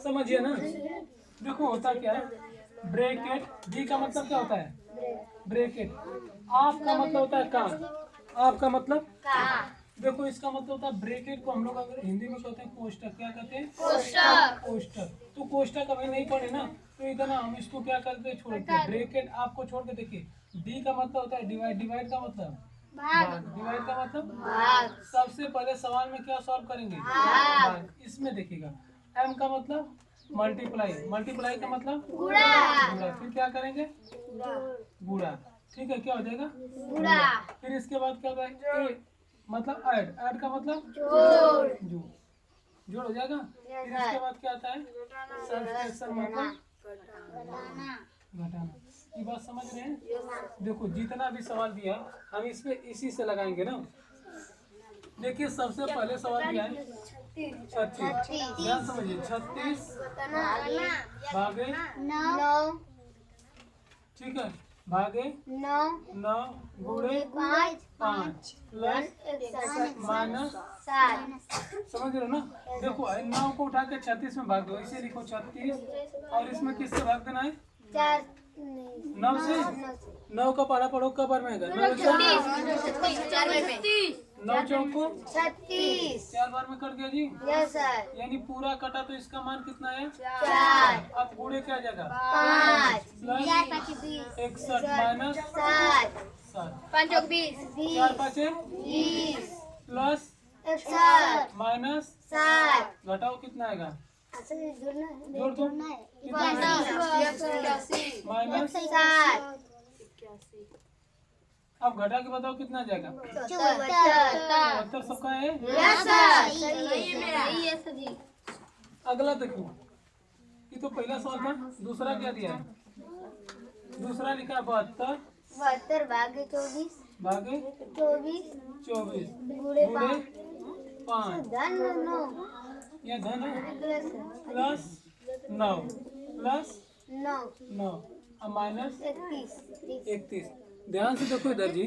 समझिए ना। देखो होता क्या है, ब्रैकेट, बी का मतलब क्या होता है, ब्रैकेट। आप का मतलब होता है का, आपका मतलब का। देखो इसका मतलब होता है ब्रैकेट को हम लोग अगर हिंदी में कहते हैं कोष्टक, क्या कहते हैं, कोष्टक। कोष्टक, तो कोष्टक अभी नहीं पढ़े ना, तो इतना हम इसको क्या करते छोड़ते हैं, ब्रैकेट आपको छोड़ के देखिए। डी का मतलब होता है डिवाइड, डिवाइड का मतलब भाग, डिवाइड का मतलब भाग। सबसे पहले सवाल में क्या सॉल्व करेंगे, भाग। इसमें देखिएगा, एम का मतलब मल्टीप्लाई, मल्टीप्लाई का मतलब गुणा, गुणा। फिर क्या करेंगे, गुणा। ठीक है, क्या हो जाएगा, गुणा। फिर इसके बाद क्या होगा, ए मतलब ऐड, ऐड का मतलब जोड़, जोड़, जोड़ हो जाएगा। फिर इसके बाद क्या आता है, सब्ट्रैक्शन मतलब घटाना। ये बात समझ रहे हैं। देखो जितना भी सवाल दिया हम इसमें इसी से लगाएंगे ना। देखिए सबसे पहले सवाल दिया है 36, ध्यान समझिए, 36 भागे 9, ठीक है, भागे 9 गुणे 5 प्लस माइनस 7, समझ रहे हो ना। देखो 9 को उठा के 36 में भाग दो, इसे लिखो 36, और इसमें किससे भाग देना है, 9 से। 9 का पढ़ा पढ़ो कबर में है, 9 चौक को 36, 4 बार में कट गया जी, यस सर। यानी पूरा कटा, तो इसका मान कितना है, 4। अब गुणे क्या जाएगा, 5 प्लस 61 माइनस 7, 5 और 20, 4 5 20 प्लस 61 माइनस 7, घटाओ कितना आएगा, जोड़ दो, कितना माइनस 7। अब घटा के बताओ कितना जाएगा, 74 सबका है, अगला देखो, ये तो पहला सवाल था। दूसरा क्या दिया है, दूसरा लिखा 72 भागे 24, भागे 24 गुणे 5, धन 9, यह धन है, प्लस 9 प्लस 9 अब माइनस 31। ध्यान से देखो इधर जी,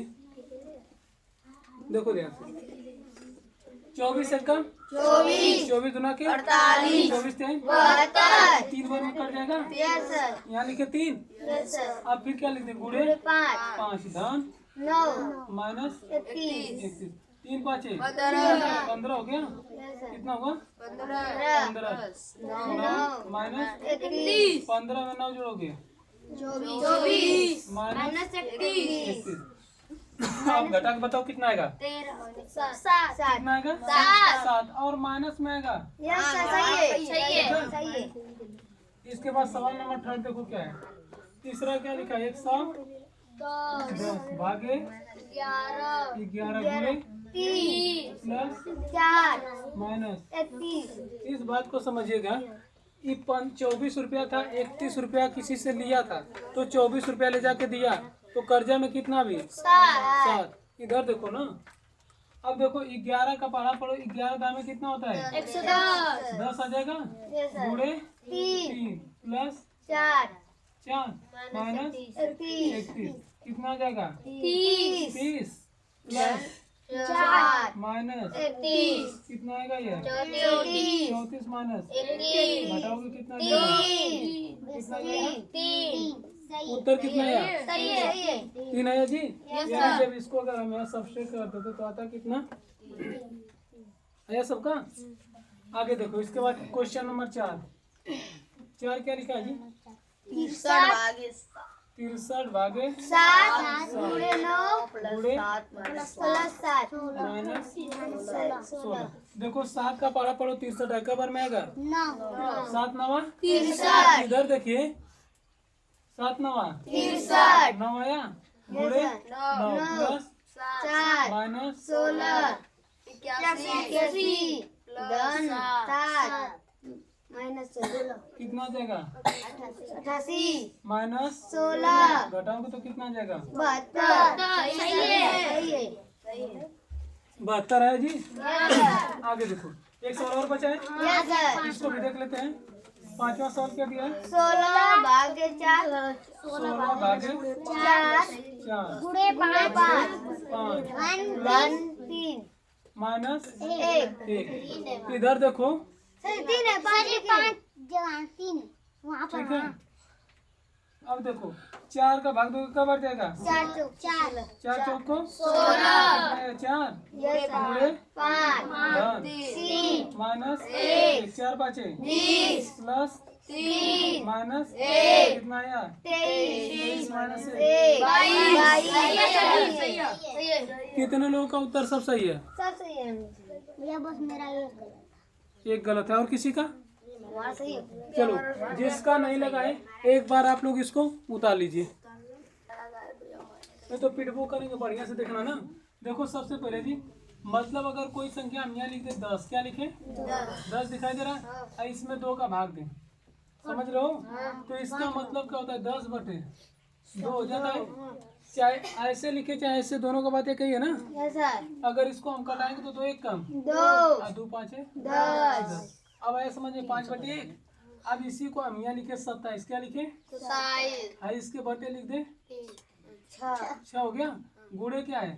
देखो ध्यान से, 24 एक कम 24 दुना के 48, 24 3 बार में कट जाएगा, यहाँ लिखे 3। अब फिर क्या लिखते, गुणे 5 धन 9 माइनस 31, 3 5 15 हो गया, कितना होगा 15 माइनस 15 में 9 जोड़ोगे 24 माइनस 31। अब घटा के बताओ कितना आएगा, 7, कितना आएगा 7, और माइनस में आएगा, सही है। इसके बाद सवाल नंबर 3 देखो क्या है, तीसरा क्या लिखा है, 110 भागे 11 गुणे 30 प्लस 4 माइनस 31। इस बात को समझिएगा, ये 24 रुपया था, 31 रुपया किसी से लिया था, तो 24 रुपया ले जाके दिया, तो कर्जा में कितना भी 7। इधर देखो ना, अब देखो 11 का पढ़ा पढ़ो, 11 दाम में कितना होता है, 10 आ जाएगा, गुणे 3 प्लस 4 माइनस 31, कितना आ जाएगा 30 प्लस 4 माइनस 31, कितना आएगा ये 34 माइनस, घटाओगे कितना जाएगा, 3। उत्तर कितना आया, 3 आया जी। यानी जब इसको अगर हम यहाँ सब्सट्रैक्ट करते थे तो आता कितना आया सबका। आगे देखो, इसके बाद क्वेश्चन नंबर 4 क्या लिखा है जी, 63 भागे 7 गुणे 9 प्लस 7 माइनस 16। देखो 7 का पारा पढ़ो, 63 का बार में आएगा 7 9 63। इधर देखिए 7 9 63, 9 आया, गुणे 9 प्लस 4 माइनस 16, 81 धन 7 माइनस 16, कितना आ जाएगा 88 माइनस 16, घटाओगे तो कितना आ जाएगा 72। सही है 72 है जी। आगे देखो, एक सवाल और बचा है, इसको भी देख लेते हैं। 5वां सवाल क्या दिया है, 16 भागे 4 गुणे 5 धन 3 माइनस 1। इधर देखो तीन है, पाँच जगह तीन है वहाँ पर। ठीक है, अब देखो 4 का भाग दो कब बढ़ जाएगा? 4 चौक 4 4 चौक को 16 4 यस गुणे 5 धन 3 माइनस 4 5 20 प्लस 3 माइनस 1 कितना आया? 23 माइनस 22 कितने लोगों का उत्तर सब सही है? सब सही है भैया, बस मेरा एक गलत है, और किसी का? हमारा सही है। चलो जिसका नहीं लगा है एक बार आप लोग इसको उतार लीजिए। ये तो पिटबो करेंगे, बढ़िया से देखना ना। देखो सबसे पहले जी, मतलब अगर कोई संख्या हम यहाँ लिख दे 10, क्या लिखे? 10 दिखाई दे रहा है, और इसमें 2 का भाग दें, समझ रहे हो? तो इसका मतलब क्या होता है? 10 बटे 2 हो जाता है। चाहे ऐसे लिखे चाहे ऐसे, दोनों का बात एक ही है ना। Yes sir. अगर इसको हम कटाएंगे तो 2 1 कम 2 और 2 5 है 10 अब आया समझे 5 बटे 1। अब इसी को हम यहाँ लिखे 27, क्या लिखे? 27 है इसके बटे लिख दे 6 हो गया। गुणे क्या है?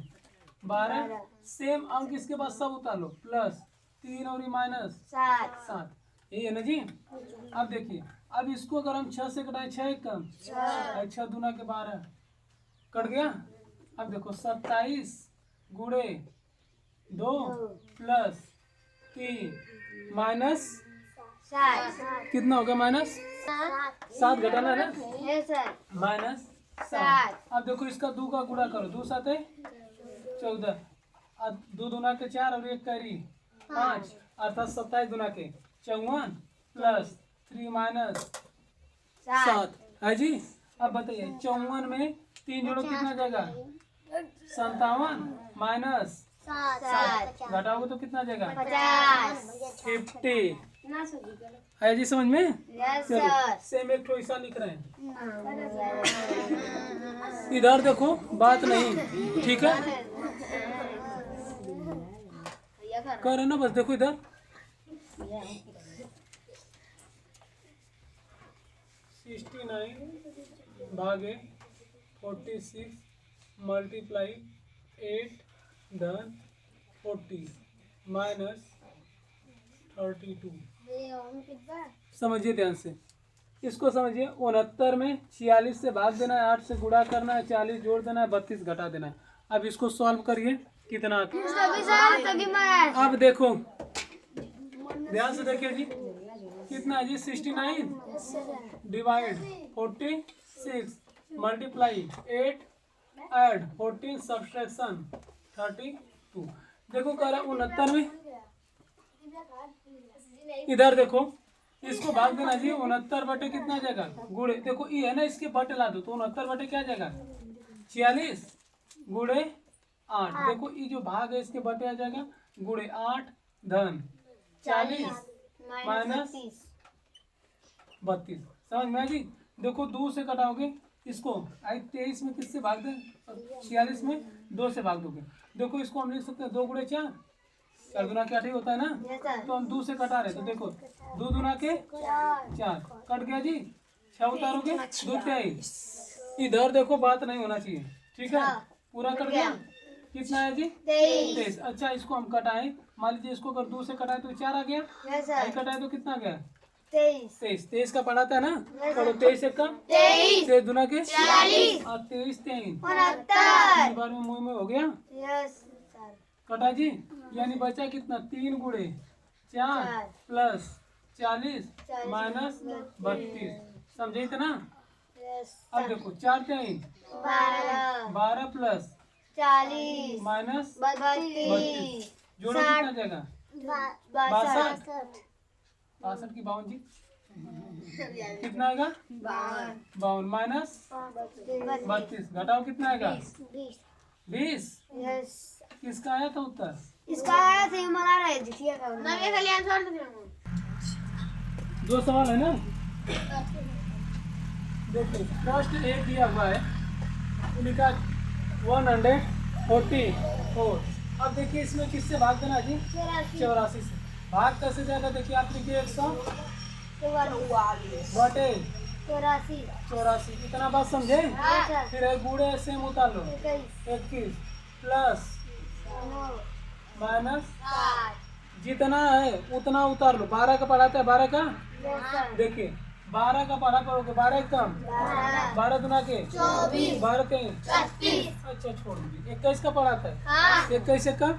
12। सेम अंक इसके बाद सब उतार लो, प्लस 3 और माइनस 7, यही है ना जी। अब देखिए, अब इसको अगर हम 6 से कटाएं, 6 1 कम 6 दूना के 12 कट गया। अब देखो 27 गुणे 2 प्लस 3 माइनस 7 कितना हो गया? माइनस 7 घटाना है ना, यस सर। माइनस 7। अब देखो इसका 2 का गुणा करो, 2 7 14, 2 दूना के 4 और 1 कैरी 5, अर्थात 27 दूना के 54 प्लस 3 माइनस 7 है जी। अब बताइए 54 में 3 जोड़ो कितना जाएगा? 57 माइनस 7 घटाओगे तो कितना जाएगा? 50 है जी, समझ में? यस चलो सर। सेम एक ठो ऐसा लिख रहे हैं, इधर देखो बात नहीं, ठीक है? कर रहे ना, बस देखो इधर 69 भागे 46 मल्टीप्लाई 8 धन 40 माइनस 32। समझिए ध्यान से, इसको समझिए। 69 में 46 से भाग देना है, 8 से गुणा करना है, 40 जोड़ देना है, 32 घटा देना है। अब इसको सॉल्व करिए, कितना आता है? अब देखो ध्यान से देखिए जी, कितना है जी? 69 डिवाइड 46 मल्टीप्लाई 8 ऐड 14 सब्सट्रैक्शन 32। देखो कह रहा 69 में, इधर देखो इसको भाग देना जी। 69 बटे कितना जाएगा? गुणे, देखो ये है ना, इसके बटे ला दो तो 69 बटे क्या जाएगा? 46 गुणे 8। देखो ये जो भाग है इसके बटे आ जाएगा गुणे 8 धन 40 माइनस 32। समझ में जी? देखो 2 से कटाओगे इसको, 23 में किससे भाग दें? 46 में 2 से भाग दोगे। देखो इसको हम लिख सकते हैं 2 गुणे 4, 4 दूना के 8 ही होता है ना, तो हम 2 से कटा रहे, तो देखो 2 दूना के 4 कट गया जी। 6 उतारोगे 2 23। इधर देखो बात नहीं होना चाहिए, ठीक है? पूरा कट गया। कितना है जी? 23। अच्छा इसको हम कटाएं, मान लीजिए इसको अगर 2 से कटाए तो 4 आ गया, कटाए तो कितना गया? 23 का पढ़ाता है ना, तो 23 एक का 23 दूना के 40 और 23 3 बार में मुंह में हो गया। कटा जी, यानी बचा कितना? 3 गुणे 4 प्लस 40 माइनस 32। समझे इतना? अब देखो 4 3 12 प्लस 40 माइनस 32 जोड़ो कितना जाएगा? 62 की 52 जी कितना आएगा? 52 माइनस 32 घटाओ कितना आएगा? 20। किसका आया था उत्तर? इसका आया था, हमारा रहा जितिया का नवे कल्याण छोड़ 2 सवाल है ना। देखो फर्स्ट एक दिया हुआ है, लिखा 144। अब देखिए इसमें किससे भाग देना जी? 84 से। भाग कैसे जाएगा? देखिए आप लिखिए 100 बटे 84। इतना बात समझे? फिर एक गुणे सेम उतार लो, 21 प्लस माइनस जितना है उतना उतार लो। 12 का पढ़ाता है, 12 का देखिए 12 का पढ़ा करोगे, 12 कम, 12 दुना के 12 के अच्छा छोड़ दीजिए। 21 का पढ़ाता है, 21 से कम,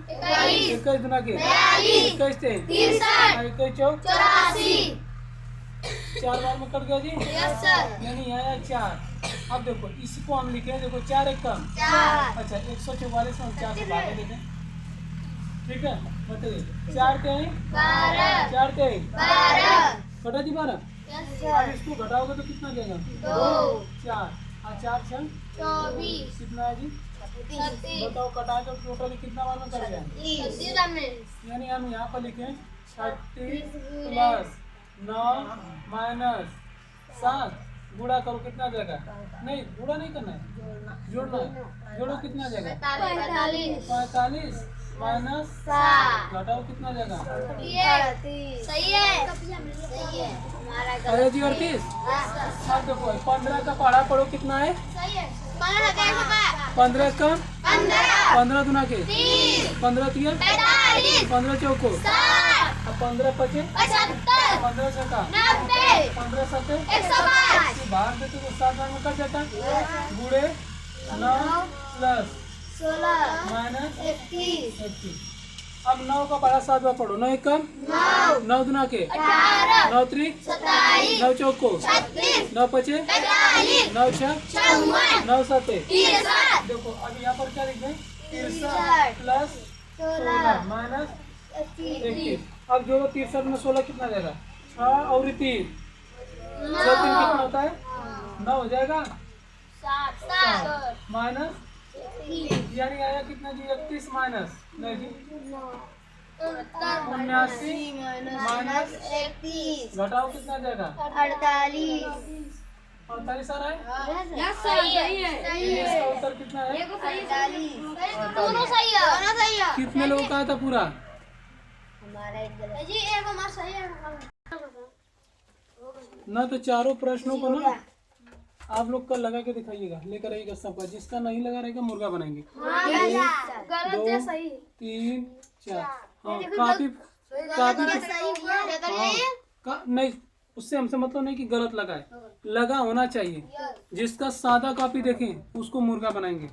21 दुना के 21 से 21 चौक 4 बार में कट गया जी। यानी आया 4। अब देखो इसको हम लिखे, देखो 4 एक कम, अच्छा 144 में हम 4 से भागे देते हैं, ठीक है। बताइए 4 के 4 के 12 कटा जी 12। अब इसको घटाओगे तो कितना देगा? 4 और 4 6 कितना है जी? बताओ कटा कर टोटल कितना बार में कर गया? यानी हम यहाँ पर लिखे 36 प्लस 9 माइनस 7 गुणा करो, कितना देगा? नहीं गुणा नहीं करना है, जोड़ना है। जोड़ो कितना देगा? 45 माइनस घटाओ कितना देगा? अरे जी 38। अब देखो 15 का पढ़ा पढ़ो कितना है? 15 कम, 15 दुना के 15 तिया 15 चौको, अब 15 पचे 15 सका 15 सके बाहर देते तो 7 बार में कट जाता। गुड़े 9 प्लस 16 माइनस 31। अब 9 का पढ़ा 7 बार पढ़ो। 9 एक कम, 9 दुना के 9 त्रिक 9 चौको 9 पचे 9 छः 9 सते। देखो अब यहाँ पर क्या लिखे? 63 प्लस 16 माइनस 31। अब जोड़ो 63 में 16 कितना देगा? 6 और 3 कितना होता है? 9 हो जाएगा माइनस, यानी आया कितना जी? 31 माइनस नहीं जी 79 माइनस 31 घटाओ कितना जाएगा? 48 आ रहा है। इसका उत्तर कितना है? 48। दोनों सही है। कितने लोगों का था पूरा? जी एक हमारा सही है ना तो चारों प्रश्नों को ना आप लोग कल लगा के दिखाइएगा, लेकर आइएगा सबका। जिसका नहीं लगा रहेगा मुर्गा बनाएंगे। 1 2 3 4। हाँ काफी नहीं, उससे हमसे मतलब नहीं कि गलत लगा है, लगा होना चाहिए। जिसका सादा कॉपी देखें उसको मुर्गा बनाएंगे।